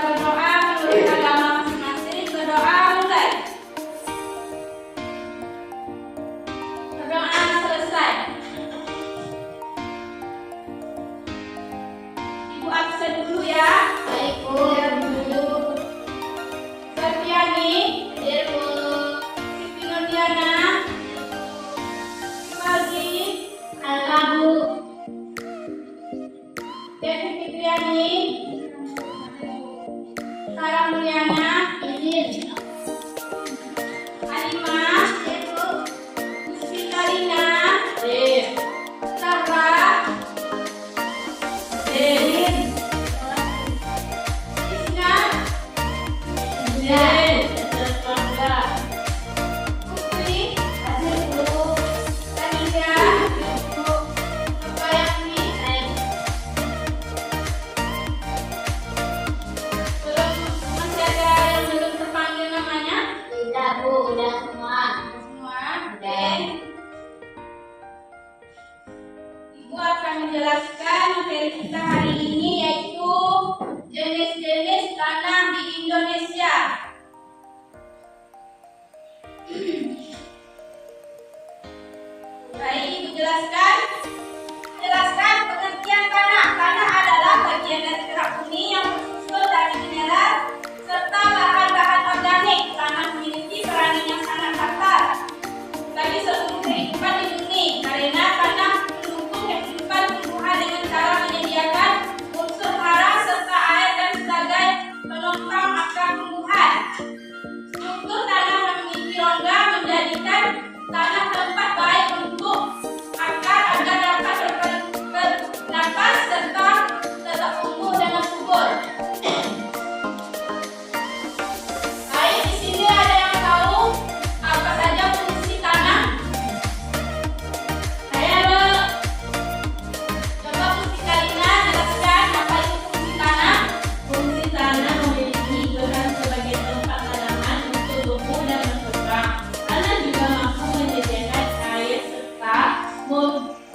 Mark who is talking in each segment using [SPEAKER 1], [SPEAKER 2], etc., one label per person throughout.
[SPEAKER 1] berdoa menurut agama masing-masing. Berdoa mulai. Berdoa selesai. Ibu absen dulu ya.
[SPEAKER 2] Baik, Bu.
[SPEAKER 1] Sarpiani,
[SPEAKER 2] Hadir, Bu.
[SPEAKER 1] Siti Nurdiana, Imaldi,
[SPEAKER 2] Ada, Bu.
[SPEAKER 1] Devi Fitriani, Sarah Mulyana,
[SPEAKER 2] Hadir.
[SPEAKER 1] Halimah,
[SPEAKER 2] Hadir, Bu.
[SPEAKER 1] Gusti Karina,
[SPEAKER 2] Hadir.
[SPEAKER 1] Sarah,
[SPEAKER 2] Hadir.
[SPEAKER 1] Isna,
[SPEAKER 2] Hadir. Keluarga.
[SPEAKER 1] Putri,
[SPEAKER 2] Hadir, Bu.
[SPEAKER 1] Sanida, Bayangni. Masih ada yang belum terpanggil namanya?
[SPEAKER 2] Tidak, Bu. Udah semua.
[SPEAKER 1] Semua. Oke. Ibu akan menjelaskan materi kita hari ini, yaitu jenis-jenis tanah di Indonesia. Baik, Ibu jelaskan. Jelaskan pengertian tanah. Tanah adalah bagian dari gerak bumi yang tersusun dari mineral serta bahan-bahan organik. Tanah memiliki peranan yang sangat fatal bagi seluruh kehidupan di bumi, karena tanah mendukung kehidupan tumbuhan dengan cara menyediakan unsur hara serta air dan sebagai penopang akar tumbuhan. Struktur tanah yang memiliki rongga menjadikan tanah tempat baik untuk akar agar dapat bernapas serta tetap tumbuh dengan subur. Baik, di sini ada yang tahu apa saja fungsi tanah? Ayo, coba Gusti Karina jelaskan apa itu fungsi tanah.
[SPEAKER 2] Fungsi tanah memiliki peran sebagai tempat tanaman untuk tumbuh dan berkembang. Tanah juga mampu menyediakan air serta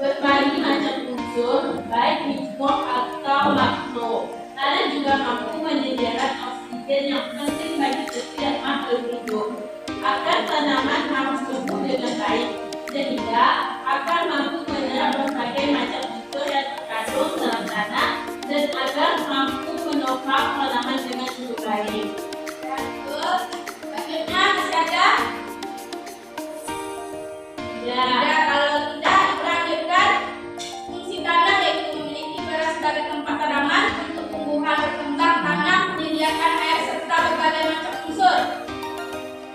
[SPEAKER 2] berbagai macam unsur, baik mikro atau makro. Tanah juga mampu menyediakan oksigen yang penting bagi setiap makhluk hidup. Agar tanaman harus tumbuh dengan baik, sehingga akan mampu menyerap berbagai macam unsur yang terkandung dalam tanah dan agar mampu menopang tanaman dengan cukup baik.
[SPEAKER 1] Betul. Selanjutnya masih ada?
[SPEAKER 2] Ya,
[SPEAKER 1] Tidak, kalau tidak dilanjutkan. Fungsi tanah yaitu memiliki peran sebagai tempat tanaman untuk tumbuhan berkembang. Tanah menyediakan air serta berbagai macam unsur.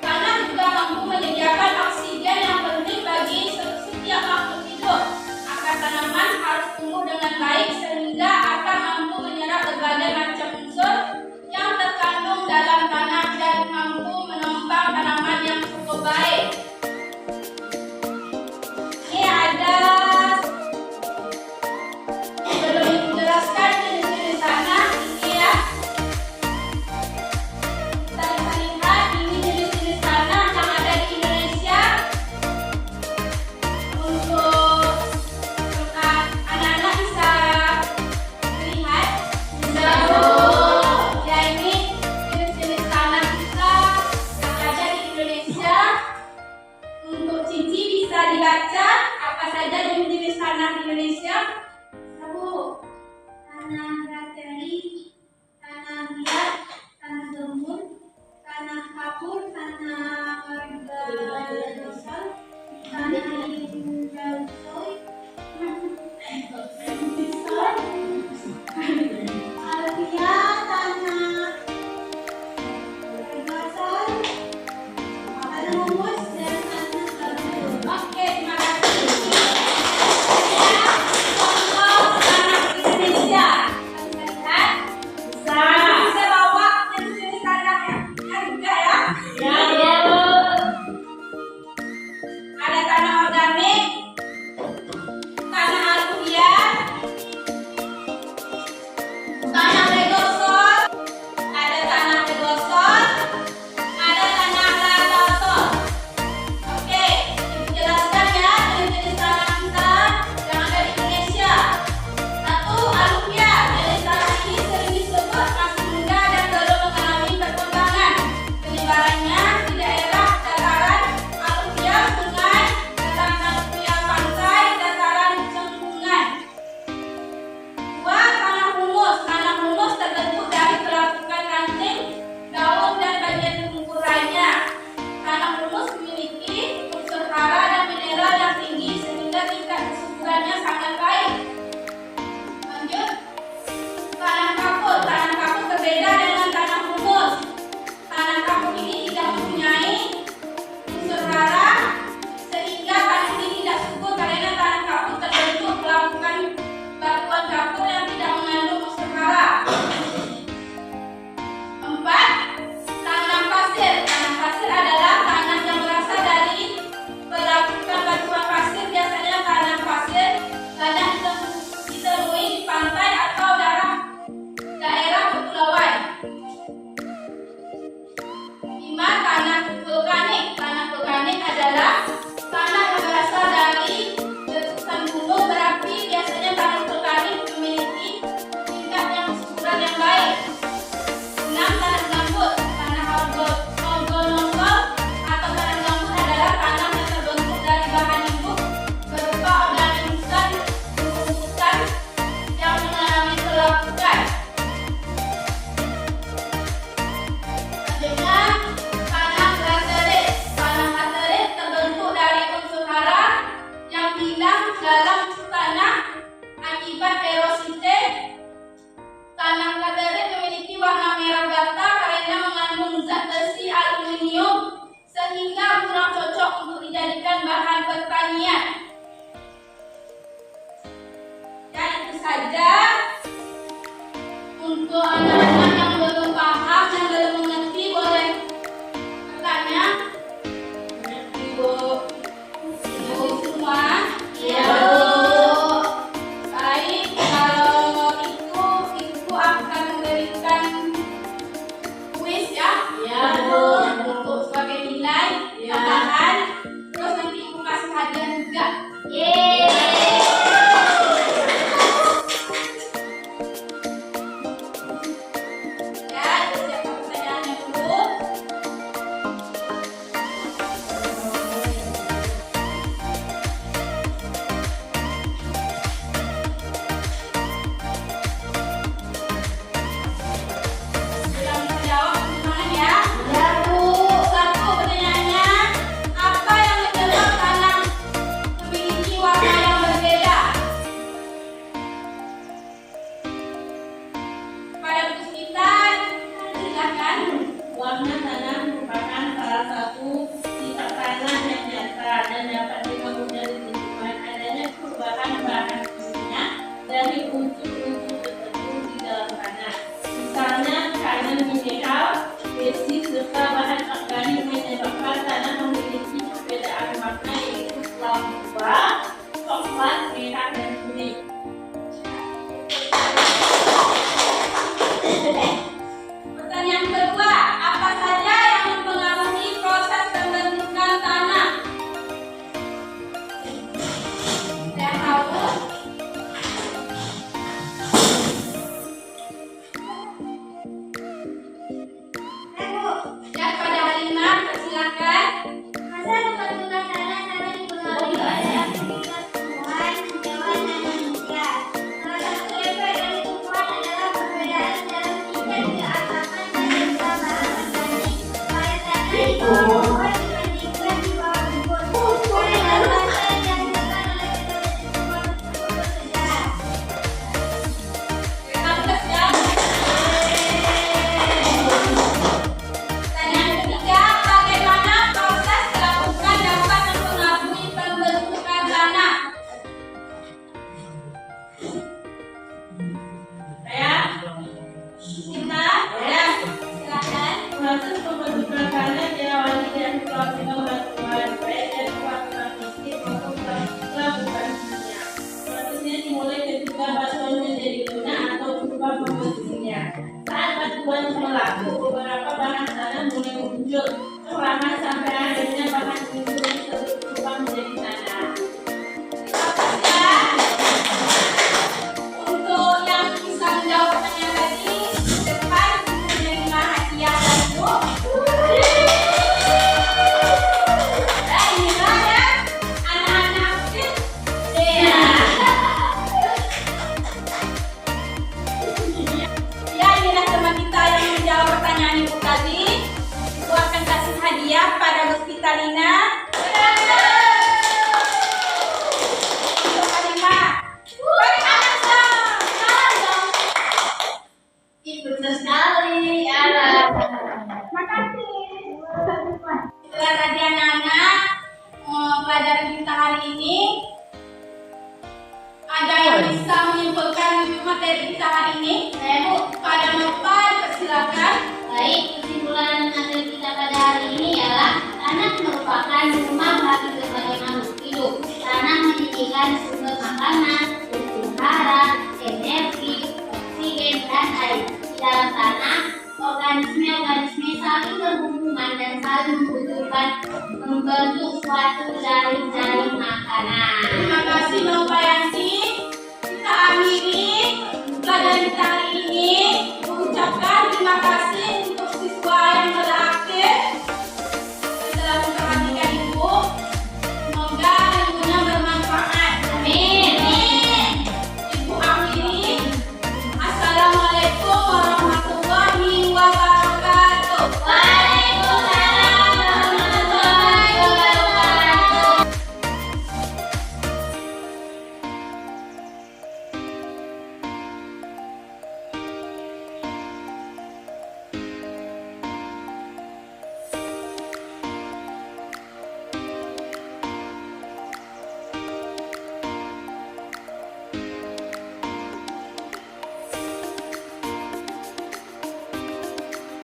[SPEAKER 1] Tanah juga mampu menyediakan oksigen yang penting bagi setiap makhluk hidup. Akar tanaman harus tumbuh dengan baik sehingga akan mampu menyerap berbagai macam unsur yang terkandung dalam tanah dan mampu menopang tanaman yang cukup baik. Ini ada, sebelum menjelaskan jenis-jenis tanah ini ya, kita bisa lihat ini jenis-jenis tanah yang ada di Indonesia. Untuk anak-anak bisa lihat, bisa ya, ini jenis-jenis tanah kita yang ada di Indonesia. Untuk Cici bisa dibaca apa saja jenis tanah di Indonesia. Tahu, tanah bateri, tanah liat, tanah gembur, tanah kapur, tanah marga, tanah indalsoy, alvia, tanah perbasan, tanah humus, dan tanah gambut. Oke, terima kasih. Ya, contoh tanah Indonesia.
[SPEAKER 2] Karena tanah merupakan salah satu sifat tanah yang nyata dan dapat dengan mudah ditentukan adanya perubahan bahan kimia dari unsur-unsur tertentu di dalam tanah. Misalnya karena mineral, besi, serta bahan organik menyebabkan tanah memiliki perbedaan warna yaitu kelabu tua, coklat, merah, dan kuning.
[SPEAKER 1] Pertanyaan kedua, apa saja yang mempengaruhi proses pembentukan tanah? Saya tahu. Ya, pada Halimah, persilakan.
[SPEAKER 3] Proses pembentukan tanah sangat dipengaruhi oleh aktivitas tumbuhan, hewan, dan manusia. Salah satu efek dari tumbuhan adalah perbedaan dalam tingkat keasaman dan ketambahan organik pada tanah di bawah pohon dibandingkan di bawah lumpur. Perbedaan massa yang dihasilkan oleh metode tumbuhan tersebut berbeda.
[SPEAKER 1] Bagus ya. Pertanyaan ketiga, bagaimana proses dilakukan dapat mempengaruhi pembentukan tanah?
[SPEAKER 2] Saya
[SPEAKER 1] Kita, ya, silakan.
[SPEAKER 2] proses pembentukan tanah diawali dari pelabuhan batuan, baik dari pelabuhan fisik maupun pelabuhan kimia. Prosesnya dimulai ketika batuan menjadi lunak atau berubah komposisinya. Saat batuan melaku, beberapa bahan tanah mulai muncul, terlama sampai akhirnya bahan timbul tersebut berubah menjadi tanah.
[SPEAKER 1] Bagus ya. Untuk yang bisa menjawab pertanyaan tadi, di depan menerima hadiah dari Bu. Nah, inilah ya anak-anak kecil. Ya, inilah teman kita yang menjawab pertanyaan Ibu tadi. Ibu akan kasih hadiah pada Bu Vitalina. Untuk Halimah. Beri anak dong. Salam dong.
[SPEAKER 3] Itu sekali, ya.
[SPEAKER 1] Makasih. Itulah tadi anak-anak pelajaran kita hari ini. Ada yang bisa menyimpulkan materi kita hari ini?
[SPEAKER 3] Saya, Bu.
[SPEAKER 1] Pada Nova, persilakan.
[SPEAKER 3] Baik, kesimpulan materi kita pada hari ini ialah tanah merupakan rumah bagi berbagai makhluk hidup. Tanah menyediakan sumber makanan, unsur hara, energi, oksigen, dan air. Di dalam tanah, organisme-organisme saling berhubungan dan saling membutuhkan membentuk suatu jaring-jaring makanan.
[SPEAKER 1] Terima kasih Nova Yanti. Kita akhiri pelajaran kita